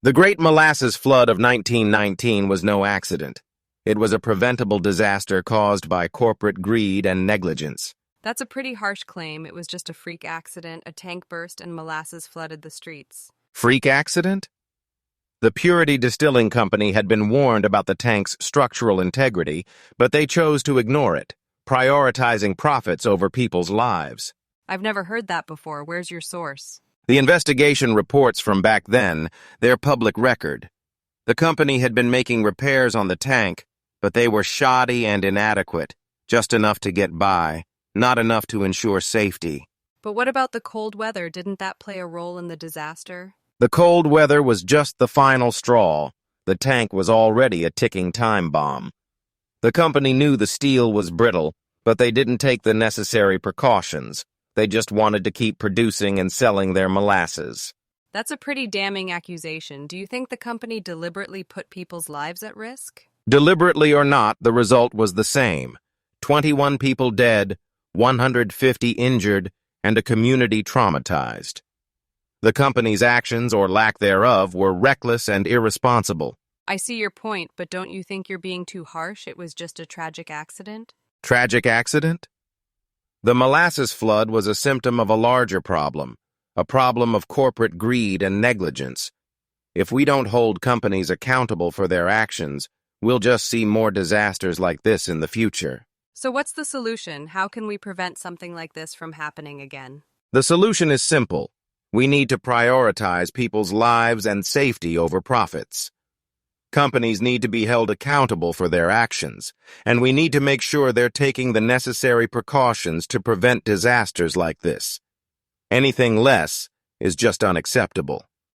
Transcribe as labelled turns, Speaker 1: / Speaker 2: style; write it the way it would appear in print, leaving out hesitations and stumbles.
Speaker 1: The Great Molasses Flood of 1919 was no accident. It was a preventable disaster caused by corporate greed and negligence.
Speaker 2: That's a pretty harsh claim. It was just a freak accident, a tank burst, and molasses flooded the streets.
Speaker 1: Freak accident? The Purity Distilling Company had been warned about the tank's structural integrity, but they chose to ignore it, prioritizing profits over people's lives.
Speaker 2: I've never heard that before. Where's your source?
Speaker 1: The investigation reports from back then, they're public record. The company had been making repairs on the tank, but they were shoddy and inadequate, just enough to get by, not enough to ensure safety.
Speaker 2: But what about the cold weather? Didn't that play a role in the disaster?
Speaker 1: The cold weather was just the final straw. The tank was already a ticking time bomb. The company knew the steel was brittle, but they didn't take the necessary precautions. They just wanted to keep producing and selling their molasses.
Speaker 2: That's a pretty damning accusation. Do you think the company deliberately put people's lives at risk?
Speaker 1: Deliberately or not, the result was the same. 21 people dead, 150 injured, and a community traumatized. The company's actions, or lack thereof, were reckless and irresponsible.
Speaker 2: I see your point, but don't you think you're being too harsh? It was just a tragic accident?
Speaker 1: Tragic accident? The molasses flood was a symptom of a larger problem, a problem of corporate greed and negligence. If we don't hold companies accountable for their actions, we'll just see more disasters like this in the future.
Speaker 2: So what's the solution? How can we prevent something like this from happening again?
Speaker 1: The solution is simple. We need to prioritize people's lives and safety over profits. Companies need to be held accountable for their actions, and we need to make sure they're taking the necessary precautions to prevent disasters like this. Anything less is just unacceptable.